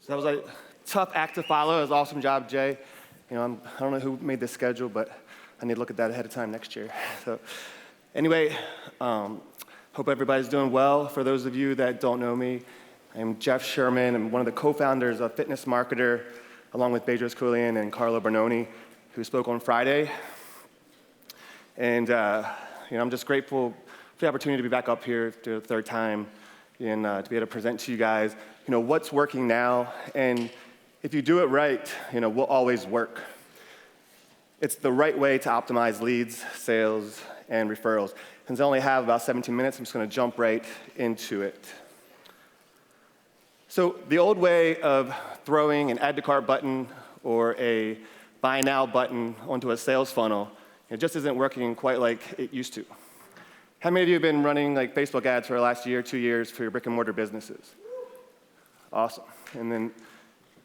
So that was a tough act to follow. It was an awesome job, Jay. I don't know who made this schedule, but I need to look at that ahead of time next year. So anyway, hope everybody's doing well. For those of you that don't know me, I'm Jeff Sherman. I'm one of the co-founders of Fitness Marketer, along with Bedros Keuilian and Carlo Bernoni, who spoke on Friday. And I'm just grateful for the opportunity to be back up here for the third time and to be able to present to you guys, what's working now. And if you do it right, we'll always work. It's the right way to optimize leads, sales, and referrals. Since I only have about 17 minutes, I'm just going to jump right into it. So the old way of throwing an add to cart button or a buy now button onto a sales funnel, it just isn't working quite like it used to. How many of you have been running Facebook ads for the last year, 2 years for your brick and mortar businesses? Awesome. And then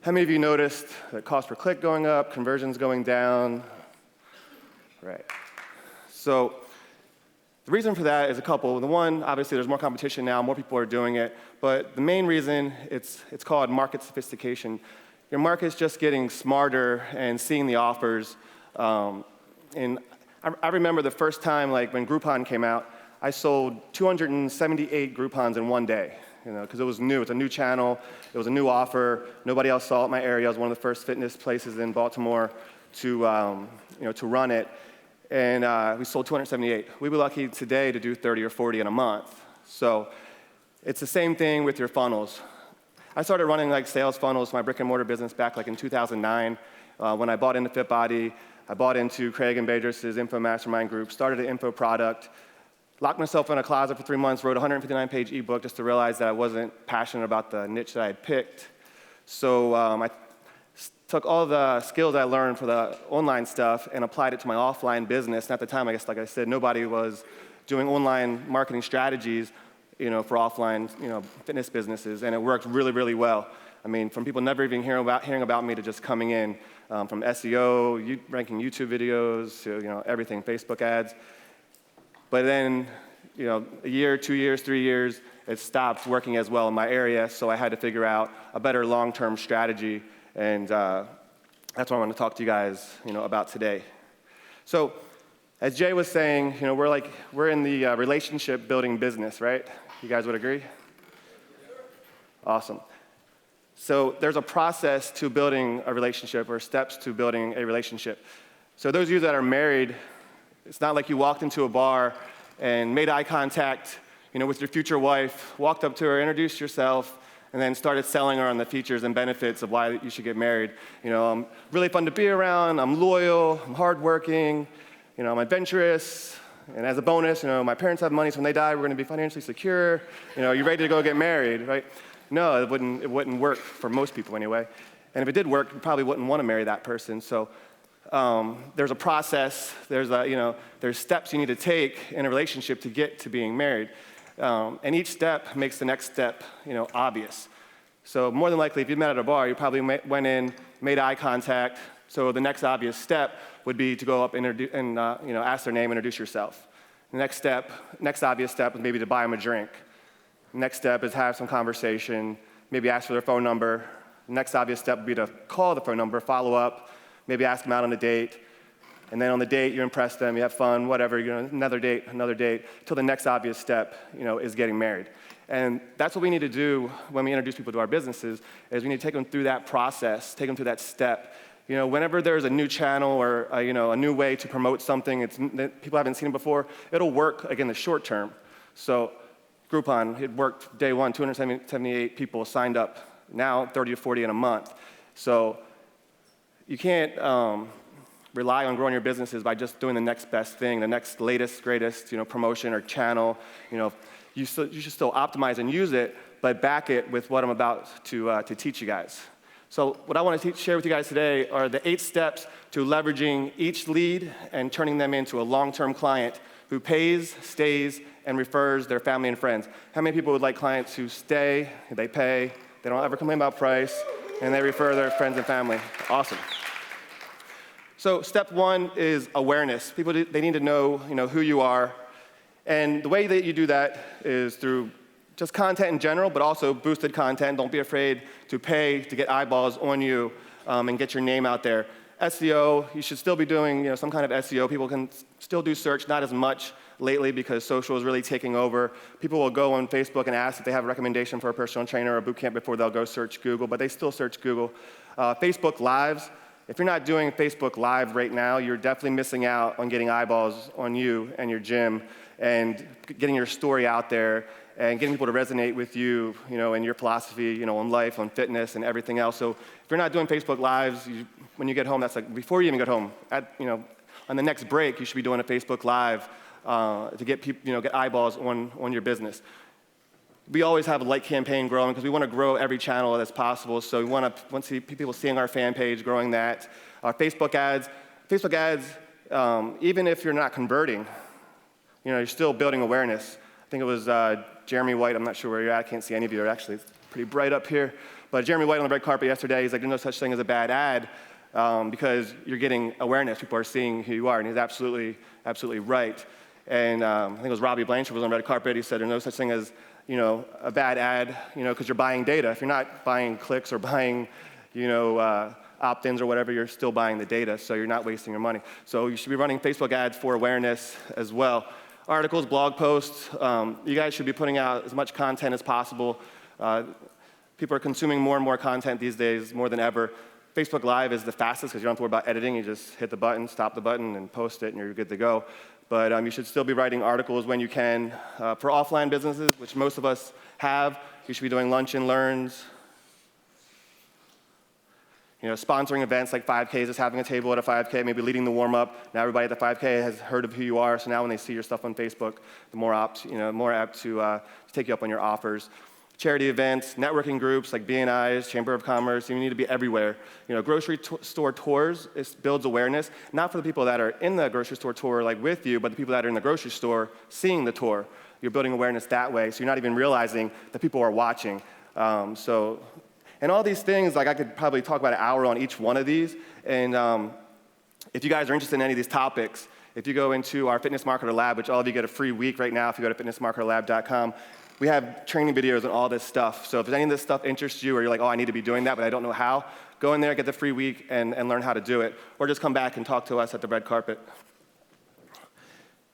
how many of you noticed the cost per click going up, conversions going down? Right. So the reason for that is a couple. The one, obviously, there's more competition now, more people are doing it. But the main reason, it's called market sophistication. Your market's just getting smarter and seeing the offers. And I remember the first time, when Groupon came out, I sold 278 Groupons in one day, because it was new. It's a new channel. It was a new offer. Nobody else saw it in my area. I was one of the first fitness places in Baltimore to run it. And we sold 278. We'd be lucky today to do 30 or 40 in a month. So it's the same thing with your funnels. I started running sales funnels for my brick and mortar business back in 2009 when I bought into FitBody. I bought into Craig and Bedros' Info Mastermind group, started an info product, locked myself in a closet for 3 months, wrote a 159-page ebook just to realize that I wasn't passionate about the niche that I had picked. So I took all the skills I learned for the online stuff and applied it to my offline business. And at the time, I guess, like I said, nobody was doing online marketing strategies, for offline, fitness businesses, and it worked really, really well. I mean, from people never even hearing about me to just coming in, from SEO, ranking YouTube videos, to everything, Facebook ads. But then, a year, 2 years, 3 years, it stopped working as well in my area, so I had to figure out a better long-term strategy, and that's what I want to talk to you guys, about today. So, as Jay was saying, we're in the relationship building business, right? You guys would agree? Awesome. So there's a process to building a relationship, or steps to building a relationship. So those of you that are married, it's not like you walked into a bar and made eye contact, with your future wife, walked up to her, introduced yourself, and then started selling her on the features and benefits of why you should get married. I'm really fun to be around, I'm loyal, I'm hardworking, I'm adventurous, and as a bonus, my parents have money, so when they die, we're going to be financially secure. You're ready to go get married, right? No, it wouldn't work for most people anyway. And if it did work, you probably wouldn't want to marry that person. So there's a process, there's steps you need to take in a relationship to get to being married. And each step makes the next step, obvious. So more than likely, if you met at a bar, you probably went in, made eye contact. So the next obvious step would be to go up and ask their name, introduce yourself. The next obvious step is maybe to buy them a drink. Next step is have some conversation, maybe ask for their phone number. The next obvious step would be to call the phone number, follow up, maybe ask them out on a date. And then on the date, you impress them, you have fun, whatever, another date, till the next obvious step, is getting married. And that's what we need to do when we introduce people to our businesses, is we need to take them through that process, take them through that step. Whenever there's a new channel or a new way to promote something that people haven't seen it before, it'll work, again, the short term. So Groupon, it worked day one, 278 people signed up, now 30 to 40 in a month. So you can't rely on growing your businesses by just doing the next best thing, the next latest, greatest, promotion or channel. You should still optimize and use it, but back it with what I'm about to teach you guys. So what I want to share with you guys today are the 8 steps to leveraging each lead and turning them into a long-term client who pays, stays, and refers their family and friends. How many people would like clients who stay, they pay, they don't ever complain about price, and they refer their friends and family? Awesome. So step 1 is awareness. People, they need to know, who you are. And the way that you do that is through just content in general, but also boosted content. Don't be afraid to pay to get eyeballs on you and get your name out there. SEO, you should still be doing some kind of SEO. People can still do search, not as much lately because social is really taking over. People will go on Facebook and ask if they have a recommendation for a personal trainer or a boot camp before they'll go search Google, but they still search Google. Facebook Lives, if you're not doing Facebook Live right now, you're definitely missing out on getting eyeballs on you and your gym and getting your story out there and getting people to resonate with you, and your philosophy, on life, on fitness, and everything else. So if you're not doing Facebook Lives, when you get home, that's like before you even get home. On the next break, you should be doing a Facebook Live to get people, get eyeballs on your business. We always have a like campaign growing because we want to grow every channel that's possible. So we want to see people seeing our fan page, growing that. Our Facebook ads, even if you're not converting, you're still building awareness. I think it was Jeremy White. I'm not sure where you're at. I can't see any of you. Actually, it's pretty bright up here. But Jeremy White on the red carpet yesterday, he's like, there's no such thing as a bad ad because you're getting awareness. People are seeing who you are, and he's absolutely right. And I think it was Robbie Blanchard was on the red carpet. He said there's no such thing as a bad ad, because you're buying data. If you're not buying clicks or buying, opt-ins or whatever, you're still buying the data, so you're not wasting your money. So you should be running Facebook ads for awareness as well. Articles, blog posts, you guys should be putting out as much content as possible. People are consuming more and more content these days, more than ever. Facebook Live is the fastest because you don't have to worry about editing. You just hit the button, stop the button, and post it, and you're good to go. But you should still be writing articles when you can. For offline businesses, which most of us have, you should be doing lunch and learns. Sponsoring events like 5Ks, just having a table at a 5K, maybe leading the warm-up. Now everybody at the 5K has heard of who you are, so now when they see your stuff on Facebook, the more apt to take you up on your offers. Charity events, networking groups like BNI's, Chamber of Commerce, you need to be everywhere. Grocery store tours, it builds awareness, not for the people that are in the grocery store tour like with you, but the people that are in the grocery store seeing the tour. You're building awareness that way, so you're not even realizing that people are watching. And all these things, like I could probably talk about an hour on each one of these, and if you guys are interested in any of these topics, if you go into our Fitness Marketer Lab, which all of you get a free week right now if you go to fitnessmarketerlab.com, we have training videos on all this stuff. So if any of this stuff interests you or you're like, oh, I need to be doing that, but I don't know how, go in there, get the free week, and learn how to do it. Or just come back and talk to us at the red carpet.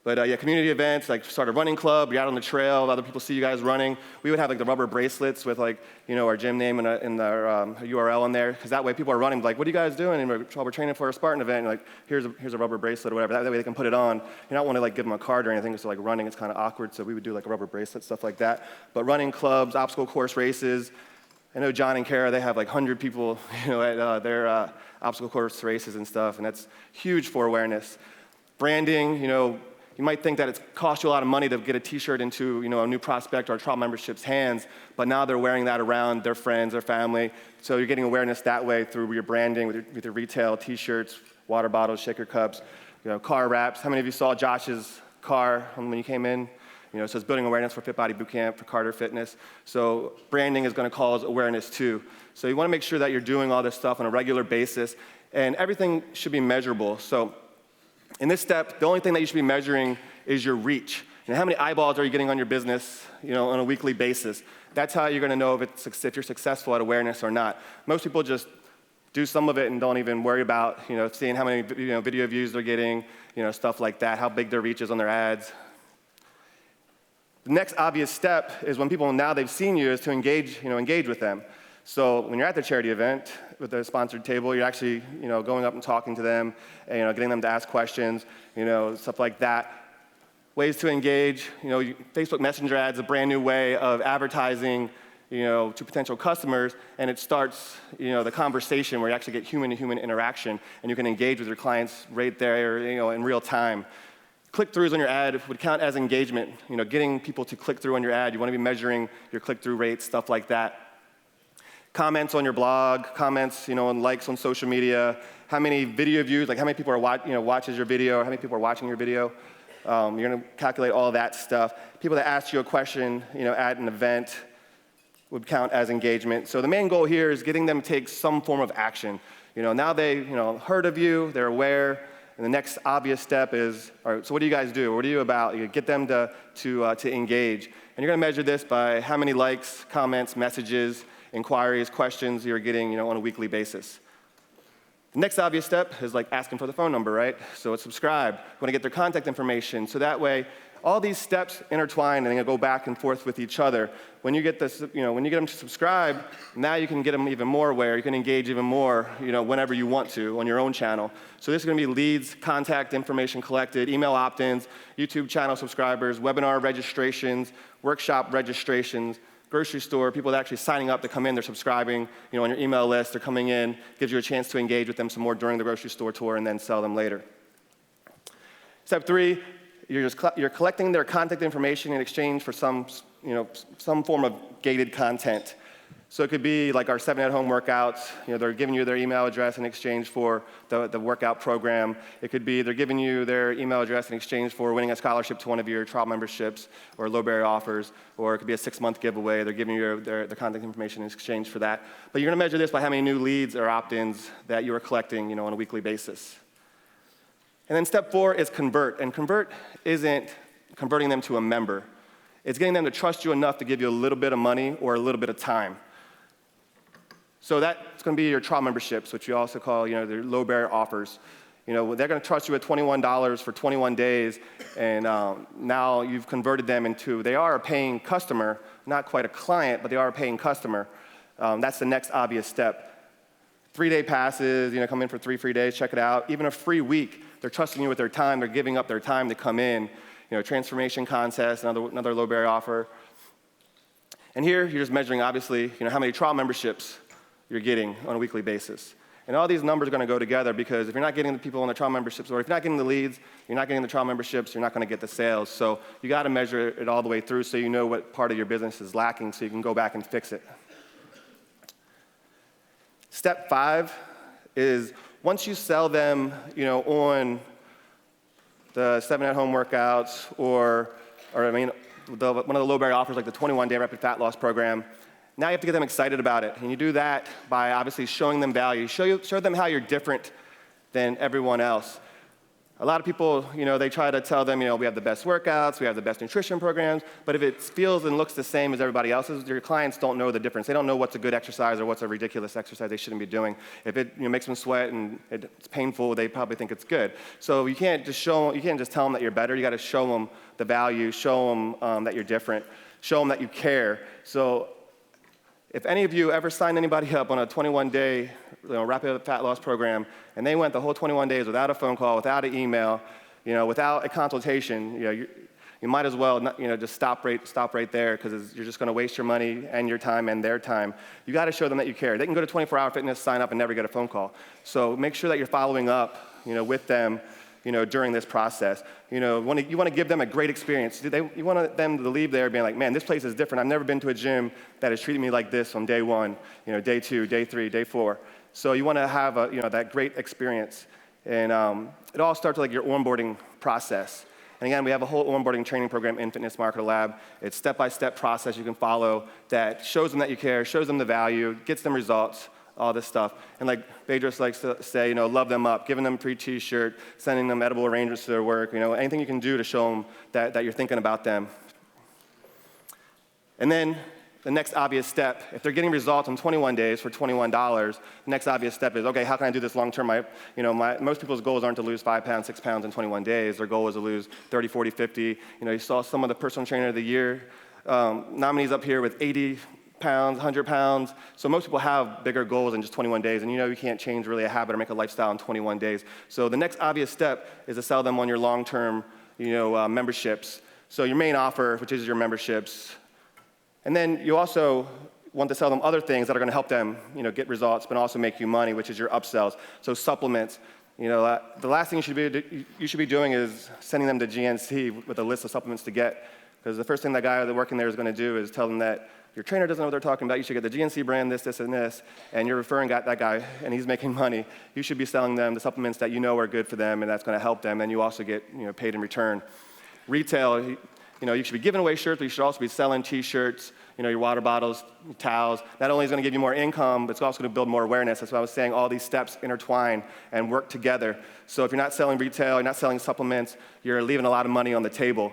But community events, like start a running club, you're out on the trail, other people see you guys running. We would have like the rubber bracelets with our gym name and our URL in there, because that way people are running, like, what are you guys doing? And we're training for a Spartan event, and like, here's a rubber bracelet or whatever. That way they can put it on. You don't want to give them a card or anything, so like running is kind of awkward, so we would do like a rubber bracelet, stuff like that. But running clubs, obstacle course races, I know John and Kara, they have like 100 people at their obstacle course races and stuff, and that's huge for awareness. Branding, you might think that it's cost you a lot of money to get a t-shirt into a new prospect or a trial membership's hands, but now they're wearing that around their friends, their family. So you're getting awareness that way through your branding with your retail t-shirts, water bottles, shaker cups, car wraps. How many of you saw Josh's car when you came in? So it's building awareness for Fit Body Bootcamp, for Carter Fitness. So branding is going to cause awareness too. So you want to make sure that you're doing all this stuff on a regular basis, and everything should be measurable. So in this step, the only thing that you should be measuring is your reach. How many eyeballs are you getting on your business, on a weekly basis? That's how you're going to know if you're successful at awareness or not. Most people just do some of it and don't even worry about, seeing how many video views they're getting, stuff like that, how big their reach is on their ads. The next obvious step is when people, now they've seen you, is to engage with them. So when you're at the charity event with a sponsored table, you're actually, going up and talking to them, and, getting them to ask questions, stuff like that. Ways to engage, Facebook Messenger ads, a brand new way of advertising, to potential customers, and it starts, the conversation where you actually get human-to-human interaction, and you can engage with your clients right there, in real time. Click-throughs on your ad would count as engagement, getting people to click through on your ad. You want to be measuring your click-through rates, stuff like that. Comments on your blog, comments, and likes on social media, how many video views, like how many people are watches your video, or how many people are watching your video. You're going to calculate all that stuff. People that ask you a question, at an event would count as engagement. So the main goal here is getting them to take some form of action. Now they, heard of you, they're aware, And the next obvious step is, all right, so what do you guys do? What are you about? You get them to engage. And you're going to measure this by how many likes, comments, messages, inquiries, questions you're getting, on a weekly basis. The next obvious step is like asking for the phone number, right? So it's subscribe. You want to get their contact information. So that way, all these steps intertwine and they go back and forth with each other. When you get this, when you get them to subscribe, now you can get them even more aware. You can engage even more, whenever you want to on your own channel. So this is going to be leads, contact information collected, email opt-ins, YouTube channel subscribers, webinar registrations, workshop registrations, grocery store, people that are actually signing up to come in, they're subscribing, on your email list, they're coming in, gives you a chance to engage with them some more during the grocery store tour and then sell them later. Step 3, you're collecting their contact information in exchange for some form of gated content. So it could be like our 7 at-home workouts. They're giving you their email address in exchange for the workout program. It could be they're giving you their email address in exchange for winning a scholarship to one of your trial memberships or low barrier offers. Or it could be a 6-month giveaway. They're giving you their contact information in exchange for that. But you're going to measure this by how many new leads or opt-ins that you are collecting, on a weekly basis. And then step 4 is convert. And convert isn't converting them to a member. It's getting them to trust you enough to give you a little bit of money or a little bit of time. So that's going to be your trial memberships, which you also call, their low barrier offers. They're going to trust you at $21 for 21 days, and now you've converted them into, they are a paying customer, not quite a client, but they are a paying customer. That's the next obvious step. 3-day passes, come in for 3 free days, check it out. Even a free week, they're trusting you with their time, they're giving up their time to come in. Transformation contest, another low barrier offer. And here, you're just measuring, obviously, how many trial memberships you're getting on a weekly basis. And all these numbers are going to go together because if you're not getting the people on the trial memberships, or if you're not getting the leads, you're not getting the trial memberships, you're not going to get the sales. So you got to measure it all the way through so you know what part of your business is lacking so you can go back and fix it. Step 5 is once you sell them, on the 7 at-home workouts or one of the low barrier offers like the 21-day rapid fat loss program, now you have to get them excited about it. And you do that by obviously showing them value. Show them how you're different than everyone else. A lot of people, they try to tell them, we have the best workouts, we have the best nutrition programs, but if it feels and looks the same as everybody else's, your clients don't know the difference. They don't know what's a good exercise or what's a ridiculous exercise they shouldn't be doing. If it makes them sweat and it's painful, they probably think it's good. So you can't just tell them that you're better. You got to show them the value, show them that you're different, show them that you care. So if any of you ever signed anybody up on a 21-day rapid fat loss program, and they went the whole 21 days without a phone call, without an email, without a consultation, you might as well just stop right there because you're just going to waste your money and your time and their time. You got to show them that you care. They can go to 24-Hour Fitness, sign up, and never get a phone call. So make sure that you're following up, with them, during this process. You want to give them a great experience. You want them to leave there being like, man, this place is different. I've never been to a gym that has treated me like this on day 1, day 2, day 3, day 4. So you want to have that great experience. And it all starts with your onboarding process. And again, we have a whole onboarding training program in Fitness Marketer Lab. It's step-by-step process you can follow that shows them that you care, shows them the value, gets them results, all this stuff. And like Bedros likes to say, love them up, giving them a free t-shirt, sending them edible arrangements to their work, anything you can do to show them that you're thinking about them. And then the next obvious step, if they're getting results in 21 days for $21, the next obvious step is, okay, how can I do this long term? Most people's goals aren't to lose 5 pounds, 6 pounds in 21 days. Their goal is to lose 30, 40, 50. You saw some of the personal trainer of the year nominees up here with 80 pounds, 100 pounds. So most people have bigger goals in just 21 days. And you can't change really a habit or make a lifestyle in 21 days. So the next obvious step is to sell them on your long-term, memberships. So your main offer, which is your memberships. And then you also want to sell them other things that are going to help them, get results, but also make you money, which is your upsells. So supplements. The last thing you should be doing is sending them to GNC with a list of supplements to get. Because the first thing that guy working there is going to do is tell them that your trainer doesn't know what they're talking about. You should get the GNC brand, this, and this, and you're referring that guy, and he's making money. You should be selling them the supplements that are good for them, and that's going to help them, and you also get paid in return. Retail, you should be giving away shirts, but you should also be selling T-shirts, your water bottles, towels. Not only is it going to give you more income, but it's also going to build more awareness. That's why I was saying all these steps intertwine and work together. So if you're not selling retail, you're not selling supplements, you're leaving a lot of money on the table.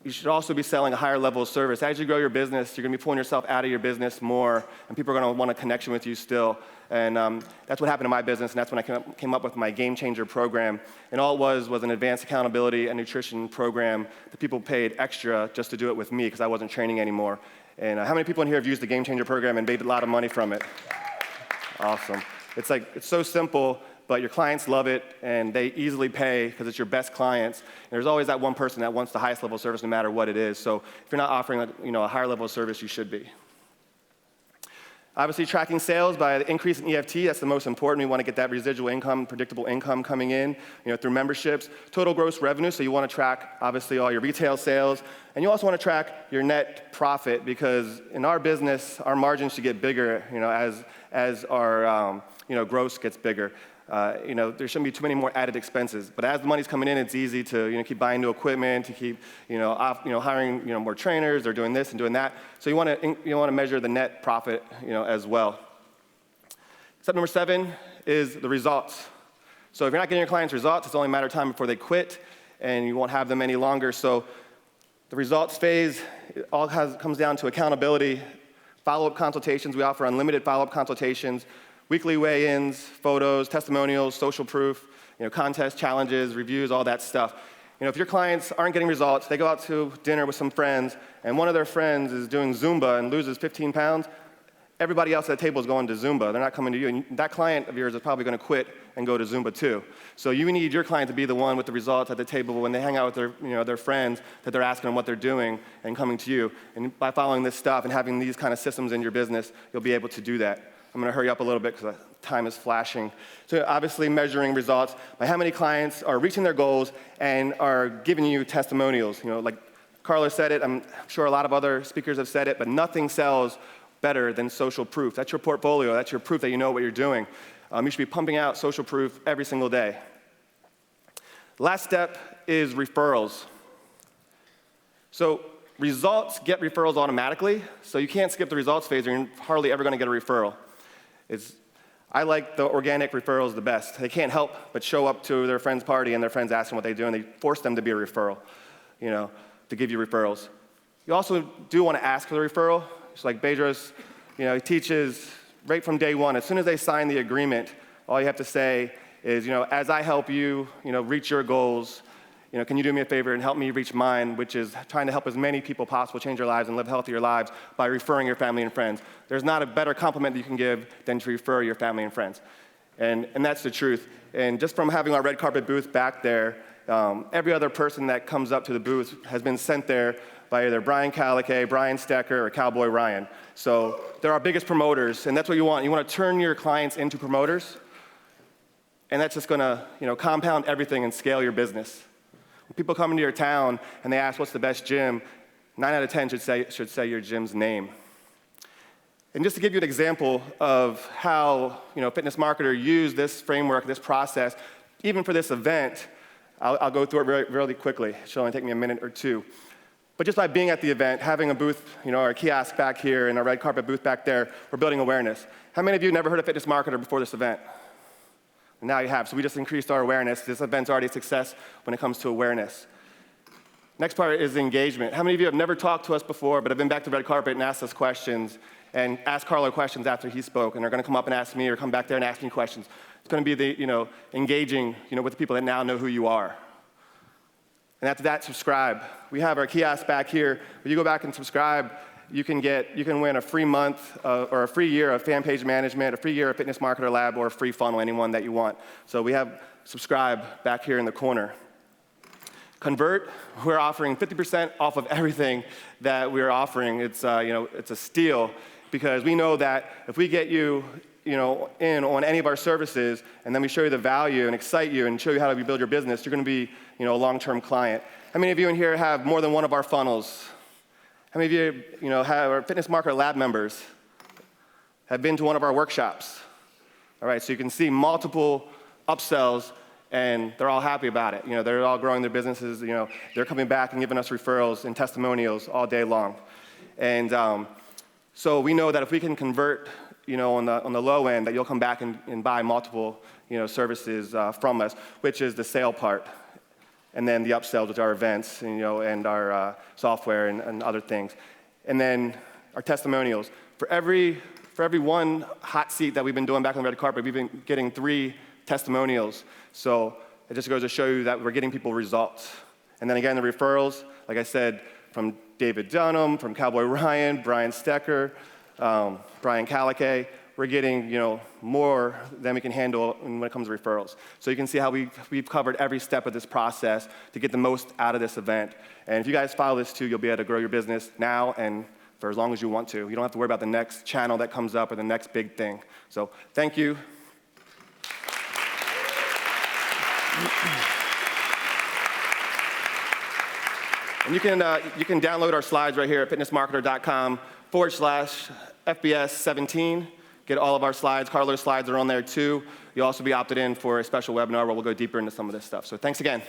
You should also be selling a higher level of service. As you grow your business, you're going to be pulling yourself out of your business more, and people are going to want a connection with you still. And that's what happened in my business, and that's when I came up with my Game Changer program. And all it was an advanced accountability and nutrition program that people paid extra just to do it with me because I wasn't training anymore. And how many people in here have used the Game Changer program and made a lot of money from it? Awesome. It's so simple, but your clients love it, and they easily pay because it's your best clients. And there's always that one person that wants the highest level of service no matter what it is. So if you're not offering a higher level of service, you should be. Obviously, tracking sales by the increase in EFT, that's the most important. We want to get that residual income, predictable income coming in through memberships. Total gross revenue, so you want to track, obviously, all your retail sales. And you also want to track your net profit because in our business, our margins should get bigger as our gross gets bigger. There shouldn't be too many more added expenses. But as the money's coming in, it's easy to keep buying new equipment, to keep hiring more trainers, or doing this and doing that. So you want to measure the net profit as well. Step number 7 is the results. So if you're not getting your clients results, it's only a matter of time before they quit, and you won't have them any longer. So the results phase, it all comes down to accountability, follow-up consultations. We offer unlimited follow-up consultations. Weekly weigh-ins, photos, testimonials, social proof, contests, challenges, reviews, all that stuff. If your clients aren't getting results, they go out to dinner with some friends, and one of their friends is doing Zumba and loses 15 pounds, everybody else at the table is going to Zumba. They're not coming to you, and that client of yours is probably going to quit and go to Zumba too. So you need your client to be the one with the results at the table when they hang out with their friends, that they're asking them what they're doing and coming to you. And by following this stuff and having these kind of systems in your business, you'll be able to do that. I'm going to hurry up a little bit because time is flashing. So obviously measuring results by how many clients are reaching their goals and are giving you testimonials. Like Carla said it, I'm sure a lot of other speakers have said it, but nothing sells better than social proof. That's your portfolio. That's your proof that you know what you're doing. You should be pumping out social proof every single day. Last step is referrals. So results get referrals automatically, so you can't skip the results phase or you're hardly ever going to get a referral. I like the organic referrals the best. They can't help but show up to their friend's party and their friends ask them what they do, and they force them to be a referral, to give you referrals. You also do want to ask for the referral. Just like Bedros, he teaches right from day one. As soon as they sign the agreement, all you have to say is, as I help you, reach your goals, can you do me a favor and help me reach mine, which is trying to help as many people possible change their lives and live healthier lives by referring your family and friends. There's not a better compliment that you can give than to refer your family and friends. And that's the truth. And just from having our red carpet booth back there, every other person that comes up to the booth has been sent there by either Brian Caliquet, Brian Stecker, or Cowboy Ryan. So they're our biggest promoters, and that's what you want. You want to turn your clients into promoters, and that's just going to compound everything and scale your business. When people come into your town and they ask what's the best gym, 9 out of 10 should say your gym's name. And just to give you an example of how Fitness Marketer used this framework, this process, even for this event, I'll go through it really quickly. It should only take me a minute or two. But just by being at the event, having a booth, our kiosk back here and our red carpet booth back there, we're building awareness. How many of you never heard of Fitness Marketer before this event? Now you have, so we just increased our awareness. This event's already a success when it comes to awareness. Next part is engagement. How many of you have never talked to us before, but have been back to red carpet and asked us questions, and asked Carlo questions after he spoke, and they're going to come up and ask me, or come back there and ask me questions? It's going to be the, engaging, with the people that now know who you are. And after that, subscribe. We have our kiosk back here. When you go back and subscribe, you can win a free month or a free year of fan page management, a free year of Fitness Marketer Lab, or a free funnel, anyone that you want. So we have subscribe back here in the corner. Convert, we're offering 50% off of everything that we're offering. It's a steal because we know that if we get you, in on any of our services, and then we show you the value and excite you and show you how to rebuild your business, you're going to be, a long-term client. How many of you in here have more than one of our funnels? How many of you, have our Fitness Marketer Lab members have been to one of our workshops? All right, so you can see multiple upsells, and they're all happy about it. They're all growing their businesses. They're coming back and giving us referrals and testimonials all day long. And so we know that if we can convert, on the low end, that you'll come back and buy multiple, services from us, which is the sale part. And then the upsells, which are events, and our software and other things. And then our testimonials. For every one hot seat that we've been doing back on the red carpet, we've been getting 3 testimonials. So it just goes to show you that we're getting people results. And then again, the referrals, like I said, from David Dunham, from Cowboy Ryan, Brian Stecker, Brian Calicay, we're getting, more than we can handle when it comes to referrals. So you can see how we've covered every step of this process to get the most out of this event. And if you guys follow this too, you'll be able to grow your business now and for as long as you want to. You don't have to worry about the next channel that comes up or the next big thing. So thank you. And you can download our slides right here at fitnessmarketer.com/FBS 17. Get all of our slides. Carlos' slides are on there too. You'll also be opted in for a special webinar where we'll go deeper into some of this stuff. So thanks again.